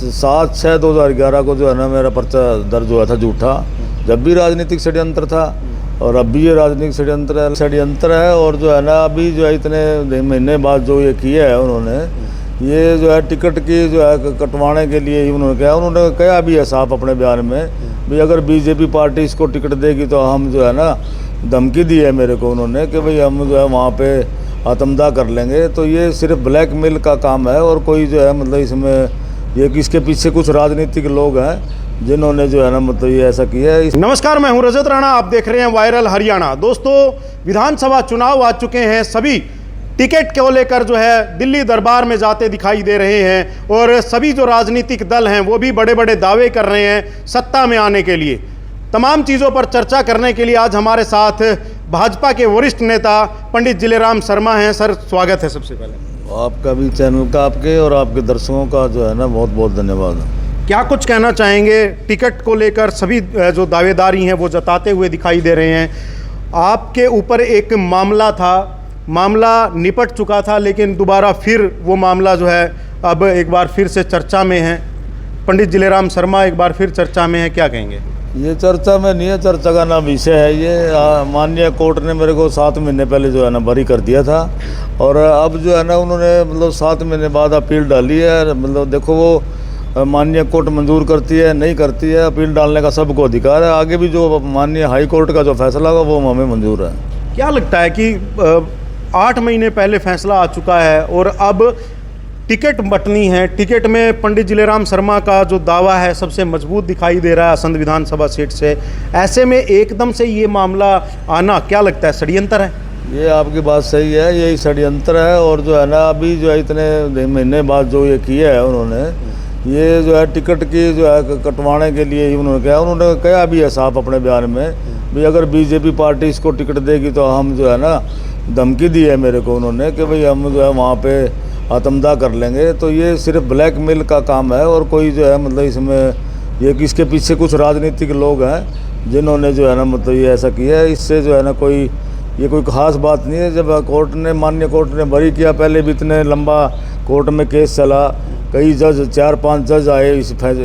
7/6/2011 को जो है ना मेरा पर्चा दर्ज हुआ था झूठा, जब भी राजनीतिक षड्यंत्र था और अब भी ये राजनीतिक षड्यंत्र है। और जो है ना अभी जो है इतने महीने बाद जो ये किया है उन्होंने, ये जो है टिकट की जो है कटवाने के लिए ही उन्होंने कहा भी है साफ अपने बयान में भी अगर बीजेपी पार्टी इसको टिकट देगी तो हम जो है ना, धमकी दी है मेरे को उन्होंने कि भाई हम जो है वहाँ पे आत्मदाह कर लेंगे। तो ये सिर्फ ब्लैकमेल का काम है और कोई जो है मतलब इसमें ये इसके पीछे कुछ राजनीतिक लोग हैं जिन्होंने जो है ना मतलब ये ऐसा किया है। नमस्कार, मैं हूं रजत राणा, आप देख रहे हैं वायरल हरियाणा। दोस्तों, विधानसभा चुनाव आ चुके हैं, सभी टिकट को लेकर जो है दिल्ली दरबार में जाते दिखाई दे रहे हैं और सभी जो राजनीतिक दल हैं वो भी बड़े बड़े दावे कर रहे हैं सत्ता में आने के लिए। तमाम चीज़ों पर चर्चा करने के लिए आज हमारे साथ भाजपा के वरिष्ठ नेता पंडित जिलेराम शर्मा हैं। सर, स्वागत है। सबसे पहले आपका भी चैनल का, आपके और आपके दर्शकों का जो है ना बहुत बहुत धन्यवाद। क्या कुछ कहना चाहेंगे टिकट को लेकर? सभी जो दावेदारी हैं वो जताते हुए दिखाई दे रहे हैं। आपके ऊपर एक मामला था, मामला निपट चुका था, लेकिन दोबारा फिर वो मामला जो है अब एक बार फिर से चर्चा में है। पंडित जिलेराम शर्मा एक बार फिर चर्चा में है, क्या कहेंगे? ये चर्चा में नहीं है, चर्चा का ना विषय है ये। माननीय कोर्ट ने मेरे को 7 महीने पहले जो है ना बरी कर दिया था और अब जो है ना उन्होंने मतलब 7 महीने बाद अपील डाली है। मतलब देखो, वो माननीय कोर्ट मंजूर करती है नहीं करती है, अपील डालने का सबको अधिकार है। आगे भी जो माननीय हाई कोर्ट का जो फैसला होगा वो हमें मंजूर है। क्या लगता है कि 8 महीने पहले फैसला आ चुका है और अब टिकट बंटनी है, टिकट में पंडित जिलेराम शर्मा का जो दावा है सबसे मजबूत दिखाई दे रहा है असंध विधानसभा सीट से, ऐसे में एकदम से ये मामला आना क्या लगता है षड्यंत्र है? ये आपकी बात सही है, यही षड्यंत्र है। और जो है ना अभी जो है इतने महीने बाद जो ये किया है उन्होंने, ये जो है टिकट की जो है कटवाने के लिए ही उन्होंने कहा भी है साफ अपने बयान में भी अगर बीजेपी पार्टी इसको टिकट देगी तो हम जो है ना, धमकी दी है मेरे को उन्होंने कि भाई हम जो है वहाँ पे आत्मदाह कर लेंगे। तो ये सिर्फ ब्लैकमेल का काम है और कोई जो है मतलब इसमें ये इसके पीछे कुछ राजनीतिक लोग हैं जिन्होंने जो है ना मतलब ये ऐसा किया है। इससे जो है ना ये कोई खास बात नहीं है। जब माननीय कोर्ट ने बरी किया, पहले भी इतने लंबा कोर्ट में केस चला, कई जज 4-5 जज आए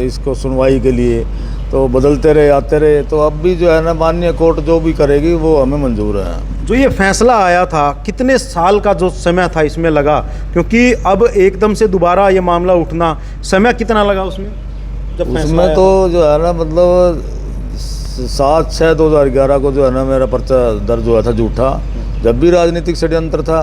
इसको सुनवाई के लिए, तो बदलते रहे आते रहे। तो अब भी जो है ना माननीय कोर्ट जो भी करेगी वो हमें मंजूर है। जो ये फैसला आया था, कितने साल का जो समय था इसमें लगा? क्योंकि अब एकदम से दोबारा ये मामला उठना, समय कितना लगा उसमें? उसमें तो जो है ना मतलब 7/6/2011 को जो है ना मेरा पर्चा दर्ज हुआ था झूठा, जब भी राजनीतिक षड्यंत्र था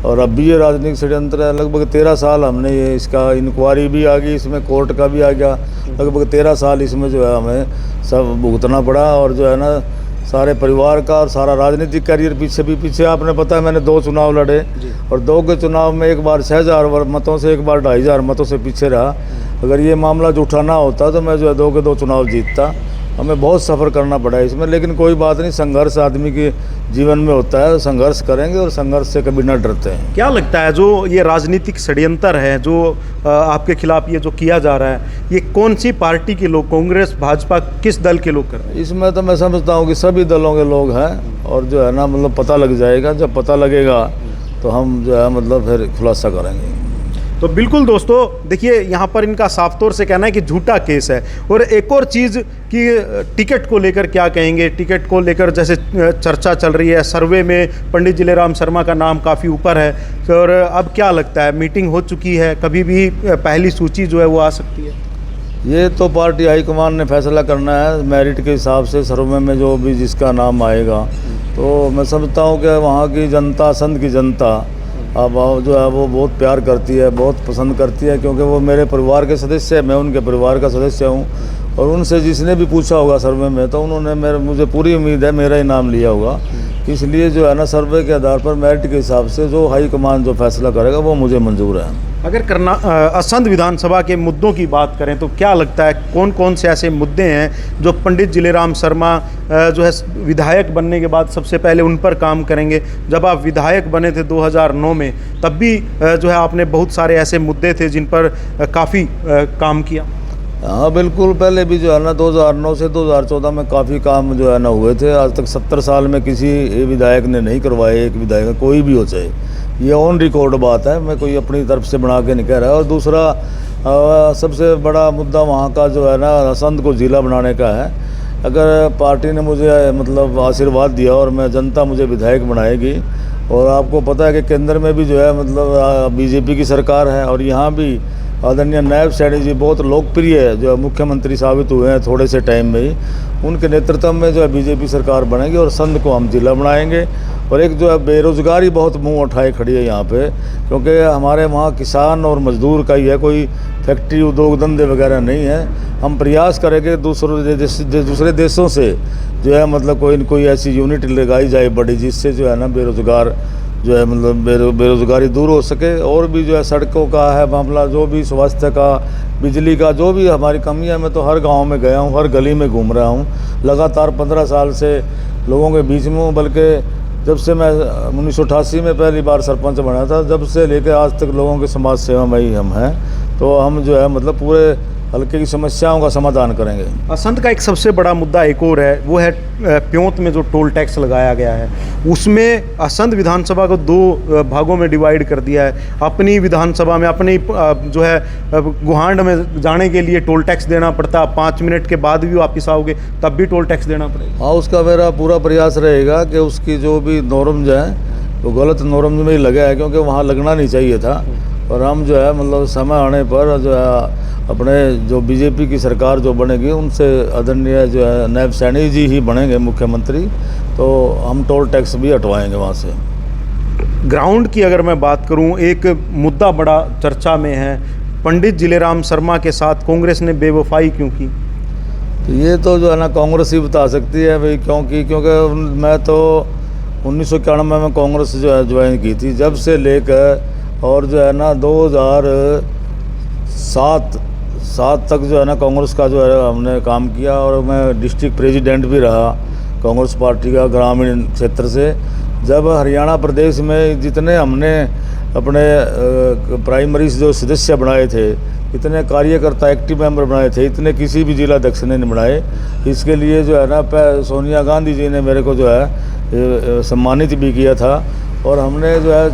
और अब भी ये राजनीतिक षड्यंत्र है। लगभग 13 साल हमने ये इसका इंक्वायरी भी आ गई, इसमें कोर्ट का भी आ गया, लगभग 13 साल इसमें जो है हमें सब भुगतना पड़ा। और जो है ना सारे परिवार का और सारा राजनीतिक करियर पीछे आपने पता है मैंने 2 चुनाव लड़े और 2 के चुनाव में एक बार 6000 मतों से, एक बार 2500 मतों से पीछे रहा। अगर ये मामला झूठा ना होता तो मैं जो है 2 के 2 चुनाव जीतता। हमें बहुत सफ़र करना पड़ा है इसमें, लेकिन कोई बात नहीं, संघर्ष आदमी के जीवन में होता है, संघर्ष करेंगे और संघर्ष से कभी न डरते हैं। क्या लगता है जो ये राजनीतिक षड्यंत्र है जो आपके खिलाफ ये जो किया जा रहा है, ये कौन सी पार्टी के लोग, कांग्रेस, भाजपा, किस दल के लोग कर रहे हैं? इसमें तो मैं समझता हूँ कि सभी दलों के लोग हैं और जो है ना मतलब पता लग जाएगा। जब पता लगेगा तो हम जो है मतलब फिर खुलासा करेंगे। तो बिल्कुल दोस्तों, देखिए यहाँ पर इनका साफ तौर से कहना है कि झूठा केस है। और एक और चीज़ कि टिकट को लेकर क्या कहेंगे? टिकट को लेकर जैसे चर्चा चल रही है, सर्वे में पंडित जिलेराम शर्मा का नाम काफ़ी ऊपर है, और अब क्या लगता है, मीटिंग हो चुकी है, कभी भी पहली सूची जो है वो आ सकती है? ये तो पार्टी हाईकमान ने फैसला करना है मेरिट के हिसाब से। सर्वे में जो भी जिसका नाम आएगा, तो मैं समझता हूँ कि वहाँ की जनता, संघ की जनता अब जो है वो बहुत प्यार करती है, बहुत पसंद करती है, क्योंकि वो मेरे परिवार के सदस्य है, मैं उनके परिवार का सदस्य हूँ। और उनसे जिसने भी पूछा होगा सर्वे में, तो उन्होंने मुझे पूरी उम्मीद है मेरा ही नाम लिया होगा। इसलिए जो है ना सर्वे के आधार पर मेरिट के हिसाब से जो हाईकमान जो फैसला करेगा वो मुझे मंजूर है। अगर असंध विधानसभा के मुद्दों की बात करें तो क्या लगता है कौन कौन से ऐसे मुद्दे हैं जो पंडित जिलेराम शर्मा जो है विधायक बनने के बाद सबसे पहले उन पर काम करेंगे? जब आप विधायक बने थे 2009 में, तब भी जो है आपने बहुत सारे ऐसे मुद्दे थे जिन पर काफ़ी काम किया। हाँ बिल्कुल, पहले भी जो है ना 2009 से 2014 में काफ़ी काम जो है ना हुए थे। आज तक 70 साल में किसी विधायक ने नहीं करवाए, एक विधायक कोई भी हो चाहे, ये ऑन रिकॉर्ड बात है, मैं कोई अपनी तरफ से बना के नहीं कह रहा। और दूसरा सबसे बड़ा मुद्दा वहाँ का जो है ना असंध को ज़िला बनाने का है। अगर पार्टी ने मुझे मतलब आशीर्वाद दिया और मैं जनता मुझे विधायक बनाएगी, और आपको पता है कि केंद्र में भी जो है मतलब बीजेपी की सरकार है, और यहाँ भी आदरणीय नायब सैनी जी बहुत लोकप्रिय है, जो है मुख्यमंत्री साबित हुए हैं थोड़े से टाइम में ही। उनके नेतृत्व में जो है बीजेपी सरकार बनेगी और संध को हम जिला बनाएंगे। और एक जो है बेरोज़गारी बहुत मुंह उठाए खड़ी है यहाँ पे, क्योंकि हमारे वहाँ किसान और मजदूर का ही है, कोई फैक्ट्री उद्योग धंधे वगैरह नहीं है। हम प्रयास करेंगे दूसरे देशों से जो है मतलब कोई ऐसी यूनिट लगाई जाए बड़ी, जिससे जो है ना बेरोज़गार जो है मतलब बेरोज़गारी दूर हो सके। और भी जो है सड़कों का है मामला, जो भी स्वास्थ्य का, बिजली का, जो भी हमारी कमी है। मैं तो हर गांव में गया हूं, हर गली में घूम रहा हूं, लगातार 15 साल से लोगों के बीच में हूँ। बल्कि जब से मैं 1988 में पहली बार सरपंच बना था, जब से लेकर आज तक लोगों की समाज सेवा में ही हम हैं। तो हम जो है मतलब पूरे हल्के की समस्याओं का समाधान करेंगे। असंध का एक सबसे बड़ा मुद्दा एक और है, वो है प्योंत में जो टोल टैक्स लगाया गया है। उसमें असंध विधानसभा को 2 भागों में डिवाइड कर दिया है। अपनी विधानसभा में अपनी जो है गुहांड में जाने के लिए टोल टैक्स देना पड़ता है, 5 मिनट के बाद भी वापस आओगे तब भी टोल टैक्स देना पड़ेगा। हाँ, उसका मेरा पूरा प्रयास रहेगा कि उसकी जो भी नॉर्म्स हैं वो गलत नॉर्म्स में ही लगा है, क्योंकि वहाँ लगना नहीं चाहिए था। और हम जो है मतलब समय आने पर जो है अपने जो बीजेपी की सरकार जो बनेगी, उनसे आदरणीय जो है नायब सैनी जी ही बनेंगे मुख्यमंत्री, तो हम टोल टैक्स भी हटवाएंगे वहाँ से। ग्राउंड की अगर मैं बात करूं, एक मुद्दा बड़ा चर्चा में है, पंडित जिलेराम शर्मा के साथ कांग्रेस ने बेवफाई क्यों की? तो ये तो जो है ना कांग्रेस ही बता सकती है भाई क्योंकि मैं तो 1991 में कांग्रेस जो है ज्वाइन की थी, जब से लेकर और जो है ना 2007 तक जो है ना कांग्रेस का जो है हमने काम किया। और मैं डिस्ट्रिक्ट प्रेसिडेंट भी रहा कांग्रेस पार्टी का ग्रामीण क्षेत्र से। जब हरियाणा प्रदेश में जितने हमने अपने प्राइमरी जो सदस्य बनाए थे, इतने कार्यकर्ता एक्टिव मेंबर बनाए थे, इतने किसी भी जिला अध्यक्ष ने नहीं बनाए। इसके लिए जो है ना सोनिया गांधी जी ने मेरे को जो है सम्मानित भी किया था। और हमने जो है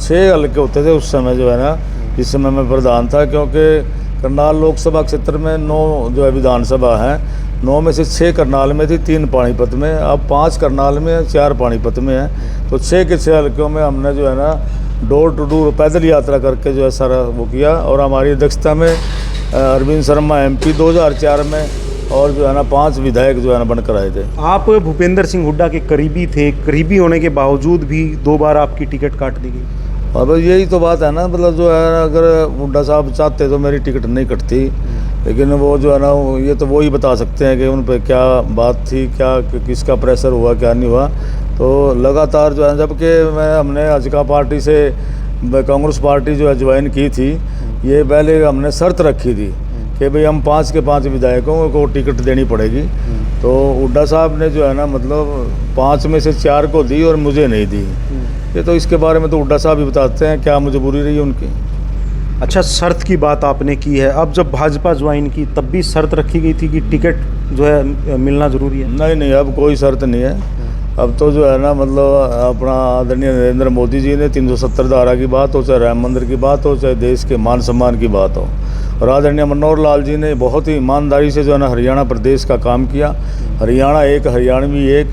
6 हल्के होते थे उस समय जो है ना, जिस समय मैं प्रधान था, क्योंकि करनाल लोकसभा क्षेत्र में 9 जो है विधानसभा हैं, 9 में से 6 करनाल में थी, 3 पानीपत में, अब 5 करनाल में, 4 पानीपत में है। तो 6 के 6 हल्कों में हमने जो है ना डोर टू डोर पैदल यात्रा करके जो है सारा वो किया। और हमारी अध्यक्षता में अरविंद शर्मा MP 2004 में, और जो है ना 5 विधायक जो है ना बनकर आए थे। आप भूपेंद्र सिंह हुड्डा के करीबी थे, करीबी होने के बावजूद भी 2 बार आपकी टिकट काट दी गई। अब यही तो बात है ना, मतलब जो है अगर हुड्डा साहब चाहते तो मेरी टिकट नहीं कटती, लेकिन वो जो है ना ये तो वो ही बता सकते हैं कि उन पर क्या बात थी, क्या किसका प्रेशर हुआ, क्या नहीं हुआ। तो लगातार जो है, जबकि हमने हजका पार्टी से कांग्रेस पार्टी जो है ज्वाइन की थी, ये पहले हमने शर्त रखी थी कि भाई हम 5 के 5 विधायकों को टिकट देनी पड़ेगी। तो हुड्डा साहब ने जो है ना मतलब 5 में से 4 को दी और मुझे नहीं दी। ये तो इसके बारे में तो हुड्डा साहब ही बताते हैं क्या मजबूरी रही उनकी। अच्छा, शर्त की बात आपने की है, अब जब भाजपा ज्वाइन की तब भी शर्त रखी गई थी कि टिकट जो है मिलना ज़रूरी है? नहीं, अब कोई शर्त नहीं है। अब तो जो है ना मतलब अपना आदरणीय नरेंद्र मोदी जी ने 370 धारा की बात हो, चाहे राम मंदिर की बात हो, चाहे देश के मान सम्मान की बात हो, और आदरणीय मनोहर लाल जी ने बहुत ही ईमानदारी से जो है ना हरियाणा प्रदेश का काम किया। हरियाणा एक, हरियाणवी एक,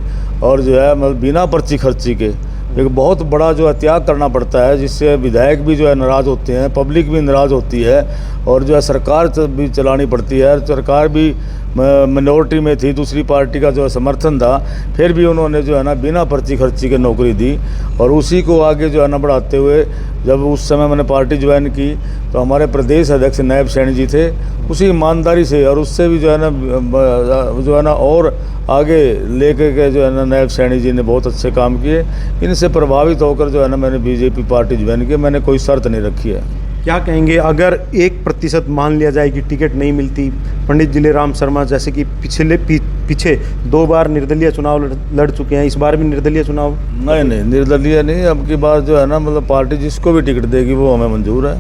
और जो है मतलब बिना पर्ची खर्ची के एक बहुत बड़ा जो है त्याग करना पड़ता है, जिससे विधायक भी जो है नाराज़ होते हैं, पब्लिक भी नाराज़ होती है, और जो है सरकार भी चलानी पड़ती है। सरकार भी मिनॉरिटी में थी, दूसरी पार्टी का जो है समर्थन था, फिर भी उन्होंने जो है ना बिना पर्ची खर्ची के नौकरी दी। और उसी को आगे जो है ना बढ़ाते हुए जब उस समय मैंने पार्टी ज्वाइन की तो हमारे प्रदेश अध्यक्ष नायब सैनी जी थे, उसी ईमानदारी से और उससे भी जो है ना और आगे लेके के जो है ना नायब सैनी जी ने बहुत अच्छे काम किए। इनसे प्रभावित होकर जो है ना मैंने बीजेपी पार्टी ज्वाइन की। मैंने कोई शर्त नहीं रखी है। क्या कहेंगे अगर 1% मान लिया जाए कि टिकट नहीं मिलती, पंडित जिलेराम शर्मा जैसे कि पीछे 2 बार निर्दलीय चुनाव लड़ चुके हैं, इस बार भी निर्दलीय चुनाव? नहीं, निर्दलीय नहीं। अब की बार जो है ना मतलब पार्टी जिसको भी टिकट देगी वो हमें मंजूर है,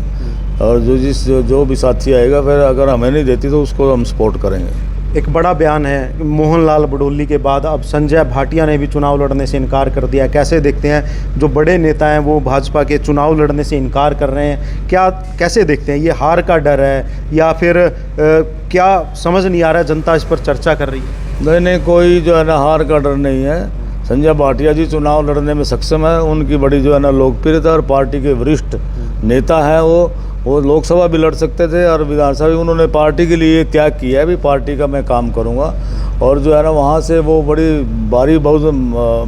और जो भी साथी आएगा फिर अगर हमें नहीं देती तो उसको हम सपोर्ट करेंगे। एक बड़ा बयान है मोहनलाल बडोली के बाद अब संजय भाटिया ने भी चुनाव लड़ने से इनकार कर दिया। कैसे देखते हैं जो बड़े नेता हैं वो भाजपा के चुनाव लड़ने से इनकार कर रहे हैं, क्या कैसे देखते हैं? ये हार का डर है या फिर क्या समझ नहीं आ रहा है, जनता इस पर चर्चा कर रही है? नहीं नहीं, कोई जो है ना हार का डर नहीं है। संजय भाटिया जी चुनाव लड़ने में सक्षम है, उनकी बड़ी जो है ना लोकप्रियता और पार्टी के वरिष्ठ नेता हैं। वो लोकसभा भी लड़ सकते थे और विधानसभा भी उन्होंने पार्टी के लिए त्याग किया है, भी पार्टी का मैं काम करूंगा और जो है ना वहाँ से वो बड़ी भारी बहुत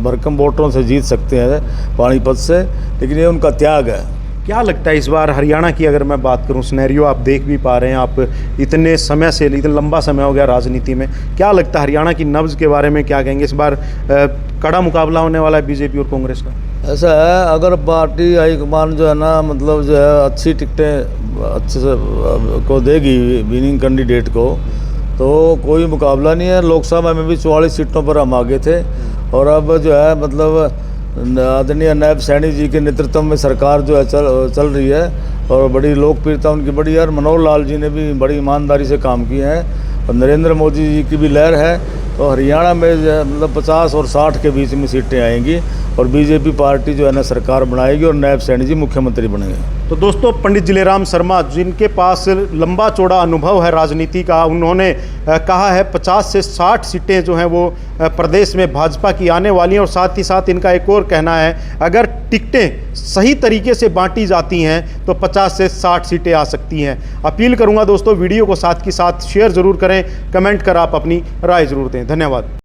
भरकम वोटों से जीत सकते हैं पानीपत से, लेकिन ये उनका त्याग है। क्या लगता है इस बार हरियाणा की अगर मैं बात करूं, सिनेरियो आप देख भी पा रहे हैं, आप इतने समय से इतना लंबा समय हो गया राजनीति में, क्या लगता है हरियाणा की नब्ज के बारे में क्या कहेंगे? इस बार कड़ा मुकाबला होने वाला है बीजेपी और कांग्रेस का? ऐसा है, अगर पार्टी हाईकमान जो है ना मतलब जो है अच्छी टिकटें अच्छे से को देगी विनिंग कैंडिडेट को, तो कोई मुकाबला नहीं है। लोकसभा में भी 44 सीटों पर हम आगे थे और अब जो है मतलब आदरणीय नायब सैनी जी के नेतृत्व में सरकार जो है चल रही है और बड़ी लोकप्रियता उनकी बड़ी है। और मनोहर लाल जी ने भी बड़ी ईमानदारी से काम किए हैं और नरेंद्र मोदी जी की भी लहर है, तो हरियाणा में जो है मतलब 50 और 60 के बीच में सीटें आएंगी और बीजेपी पार्टी जो है ना सरकार बनाएगी और नायब सैनी जी मुख्यमंत्री बनेंगे। तो दोस्तों, पंडित जिलेराम शर्मा जिनके पास लंबा चौड़ा अनुभव है राजनीति का, उन्होंने कहा है 50 से 60 सीटें जो हैं वो प्रदेश में भाजपा की आने वाली हैं। और साथ ही साथ इनका एक और कहना है, अगर टिकटें सही तरीके से बांटी जाती हैं तो 50 से 60 सीटें आ सकती हैं। अपील करूंगा दोस्तों, वीडियो को साथ के साथ शेयर ज़रूर करें, कमेंट कर आप अपनी राय ज़रूर दें। धन्यवाद।